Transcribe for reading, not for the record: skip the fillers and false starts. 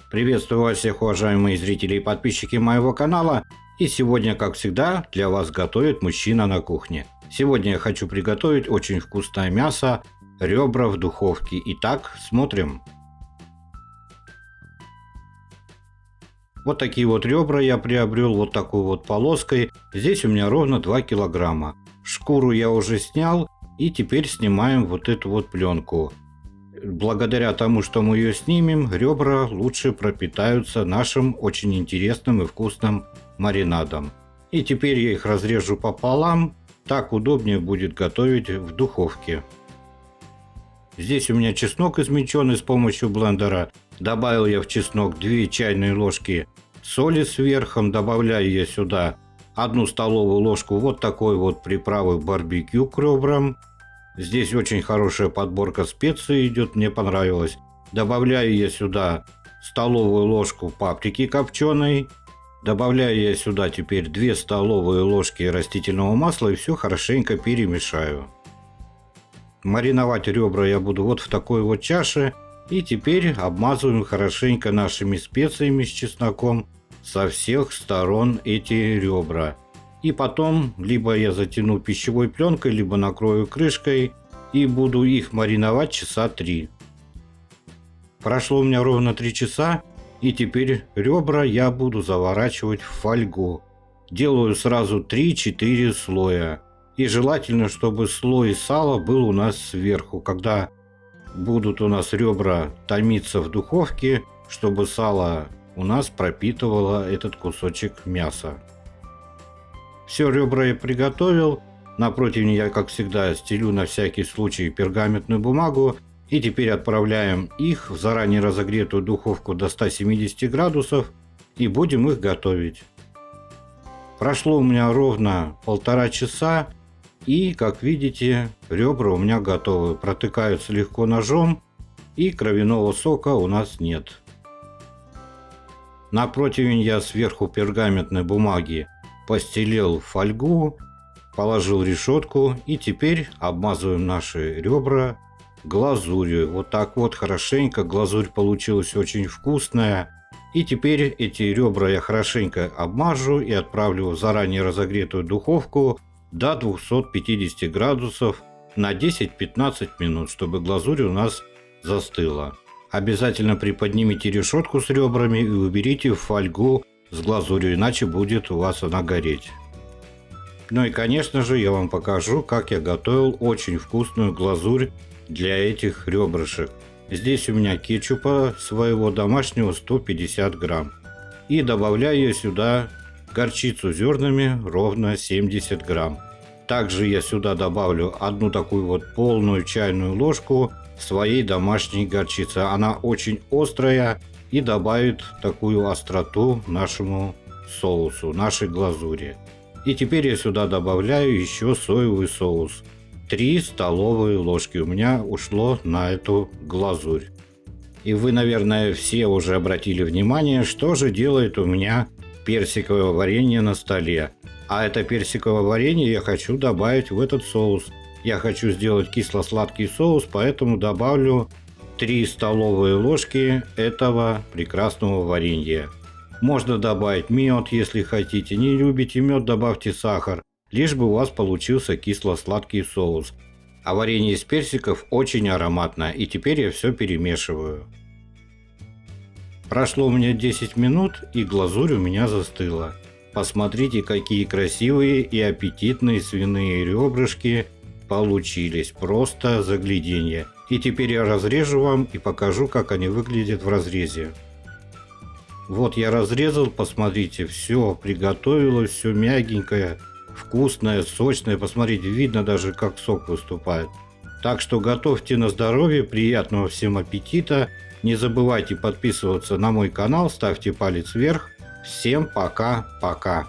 Приветствую вас всех, уважаемые зрители и подписчики моего канала. И сегодня, как всегда, для вас готовит мужчина на кухне. Сегодня я хочу приготовить очень вкусное мясо, ребра в духовке. Итак, смотрим. Вот такие вот ребра я приобрел вот такой вот полоской. Здесь у меня ровно 2 килограмма. Шкуру я уже снял, и теперь снимаем вот эту вот пленку. Благодаря тому, что мы ее снимем, ребра лучше пропитаются нашим очень интересным и вкусным маринадом. И теперь я их разрежу пополам, так удобнее будет готовить в духовке. Здесь у меня чеснок измельченный с помощью блендера. Добавил я в чеснок 2 чайные ложки соли сверху. Добавляю я сюда 1 столовую ложку вот такой вот приправы барбекю к ребрам. Здесь очень хорошая подборка специй идет, мне понравилось. Добавляю я сюда столовую ложку паприки копченой. Добавляю я сюда теперь 2 столовые ложки растительного масла и все хорошенько перемешаю. Мариновать ребра я буду вот в такой вот чаше. И теперь обмазываем хорошенько нашими специями с чесноком со всех сторон эти ребра. И потом либо я затяну пищевой пленкой, либо накрою крышкой и буду их мариновать часа 3. Прошло у меня ровно 3 часа, и теперь ребра я буду заворачивать в фольгу. Делаю сразу 3-4 слоя. И желательно, чтобы слой сала был у нас сверху, когда будут у нас ребра томиться в духовке, чтобы сало у нас пропитывало этот кусочек мяса. Все, ребра я приготовил. На противне я, как всегда, стелю на всякий случай пергаментную бумагу. И теперь отправляем их в заранее разогретую духовку до 170 градусов и будем их готовить. Прошло у меня ровно 1,5 часа. И, как видите, ребра у меня готовы. Протыкаются легко ножом, и кровяного сока у нас нет. На противень я сверху пергаментной бумаги постелил фольгу, положил решетку, и теперь обмазываем наши ребра глазурью. Вот так вот хорошенько. Глазурь получилась очень вкусная. И теперь эти ребра я хорошенько обмажу и отправлю в заранее разогретую духовку до 250 градусов на 10-15 минут, чтобы глазурь у нас застыла. Обязательно приподнимите решетку с ребрами и уберите фольгу с глазурью, иначе будет у вас она гореть. Ну и, конечно же, я вам покажу, как я готовил очень вкусную глазурь для этих ребрышек. Здесь у меня кетчупа своего домашнего 150 грамм. И добавляю я сюда горчицу зернами ровно 70 грамм. Также я сюда добавлю 1 такую вот полную чайную ложку своей домашней горчицы. Она очень острая и добавит такую остроту нашему соусу, нашей глазури. И теперь я сюда добавляю еще соевый соус. 3 столовые ложки у меня ушло на эту глазурь. И вы, наверное, все уже обратили внимание, что же делает у меня персиковое варенье на столе. А это персиковое варенье я хочу добавить в этот соус. Я хочу сделать кисло-сладкий соус, поэтому добавлю 3 столовые ложки этого прекрасного варенья. Можно добавить мед, если хотите. Не любите мед, добавьте сахар. Лишь бы у вас получился кисло-сладкий соус. А варенье из персиков очень ароматное. И теперь я все перемешиваю. Прошло у меня 10 минут, и глазурь у меня застыла. Посмотрите, какие красивые и аппетитные свиные ребрышки получились. Просто загляденье. И теперь я разрежу вам и покажу, как они выглядят в разрезе. Вот я разрезал, посмотрите, все приготовилось, все мягенькое, вкусное, сочное. Посмотрите, видно даже, как сок выступает. Так что готовьте на здоровье, приятного всем аппетита. Не забывайте подписываться на мой канал, ставьте палец вверх. Всем пока-пока.